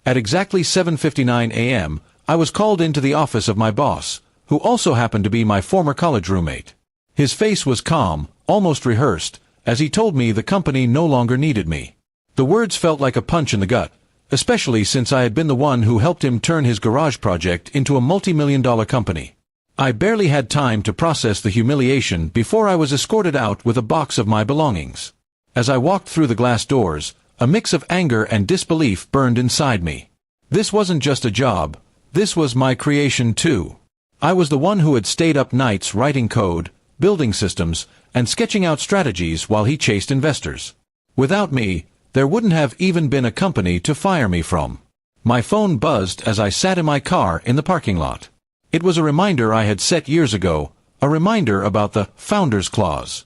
At exactly 7:59 a.m., I was called into the office of my boss, who also happened to be my former college roommate. His face was calm, almost rehearsed, as he told me the company no longer needed me. The words felt like a punch in the gut, especially since I had been the one who helped him turn his garage project into a multi-million-dollar company. I barely had time to process the humiliation before I was escorted out with a box of my belongings. As I walked through the glass doors, a mix of anger and disbelief burned inside me. This wasn't just a job, this was my creation too. I was the one who had stayed up nights writing code, building systems, and sketching out strategies while he chased investors. Without me, there wouldn't have even been a company to fire me from. My phone buzzed as I sat in my car in the parking lot. It was a reminder I had set years ago, a reminder about the Founders Clause.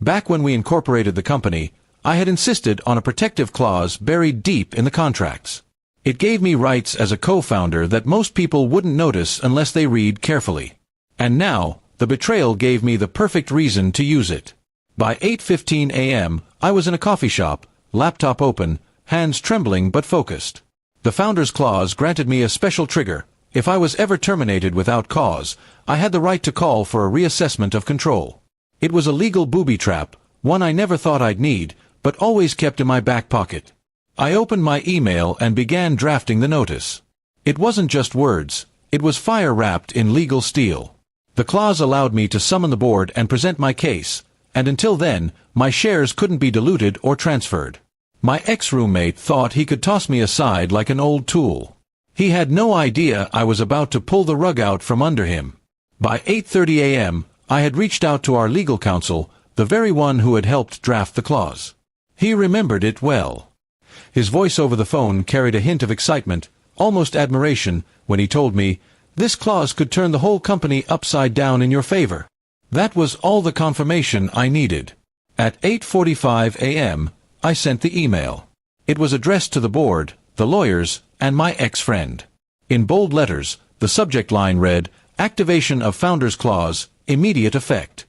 Back when we incorporated the company, I had insisted on a protective clause buried deep in the contracts. It gave me rights as a co-founder that most people wouldn't notice unless they read carefully. And now, the betrayal gave me the perfect reason to use it. By 8:15 a.m., I was in a coffee shop, laptop open, hands trembling but focused. The Founders Clause granted me a special trigger. If I was ever terminated without cause, I had the right to call for a reassessment of control. It was a legal booby trap, one I never thought I'd need, but always kept in my back pocket. I opened my email and began drafting the notice. It wasn't just words, it was fire wrapped in legal steel. The clause allowed me to summon the board and present my case, and until then, my shares couldn't be diluted or transferred. My ex-roommate thought he could toss me aside like an old tool. He had no idea I was about to pull the rug out from under him. By 8:30 a.m., I had reached out to our legal counsel, the very one who had helped draft the clause. He remembered it well. His voice over the phone carried a hint of excitement, almost admiration, when he told me, "This clause could turn the whole company upside down in your favor." That was all the confirmation I needed. At 8:45 a.m., I sent the email. It was addressed to the board, the lawyers, and my ex-friend. In bold letters, the subject line read, "Activation of Founders Clause, immediate effect."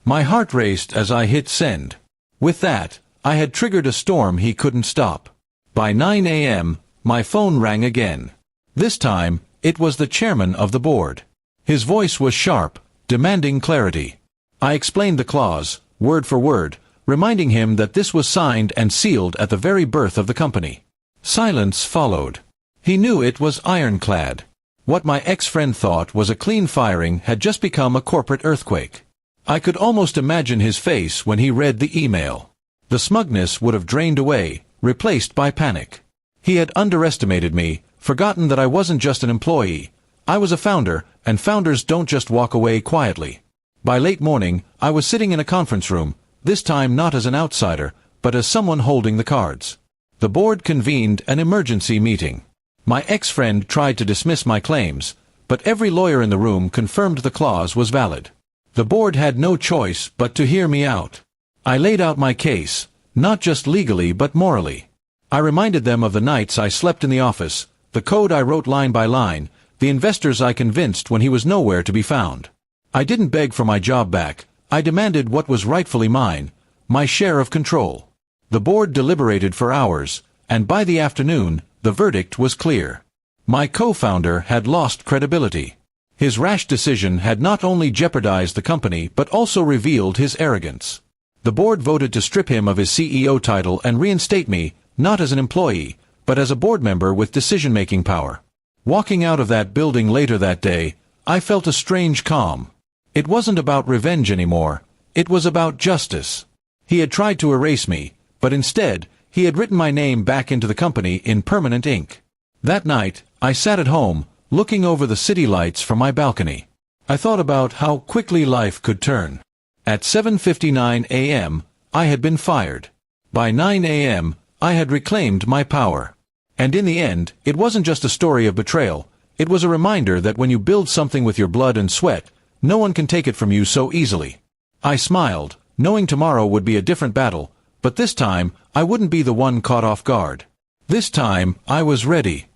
My heart raced as I hit send. With that, I had triggered a storm he couldn't stop. By 9 a.m., my phone rang again. This time, it was the chairman of the board. His voice was sharp, demanding clarity. I explained the clause, word for word, reminding him that this was signed and sealed at the very birth of the company. Silence followed. He knew it was ironclad. What my ex-friend thought was a clean firing had just become a corporate earthquake. I could almost imagine his face when he read the email. The smugness would have drained away, replaced by panic. He had underestimated me, forgotten that I wasn't just an employee. I was a founder, and founders don't just walk away quietly. By late morning, I was sitting in a conference room, this time not as an outsider, but as someone holding the cards. The board convened an emergency meeting. My ex-friend tried to dismiss my claims, but every lawyer in the room confirmed the clause was valid. The board had no choice but to hear me out. I laid out my case, not just legally but morally. I reminded them of the nights I slept in the office, the code I wrote line by line, the investors I convinced when he was nowhere to be found. I didn't beg for my job back, I demanded what was rightfully mine, my share of control. The board deliberated for hours, and by the afternoon, the verdict was clear. My co-founder had lost credibility. His rash decision had not only jeopardized the company but also revealed his arrogance. The board voted to strip him of his CEO title and reinstate me, not as an employee, but as a board member with decision-making power. Walking out of that building later that day, I felt a strange calm. It wasn't about revenge anymore, it was about justice. He had tried to erase me, but instead, he had written my name back into the company in permanent ink. That night, I sat at home, looking over the city lights from my balcony. I thought about how quickly life could turn. At 7:59 a.m., I had been fired. By 9 a.m., I had reclaimed my power. And in the end, it wasn't just a story of betrayal, it was a reminder that when you build something with your blood and sweat, no one can take it from you so easily. I smiled, knowing tomorrow would be a different battle, but this time, I wouldn't be the one caught off guard. This time, I was ready.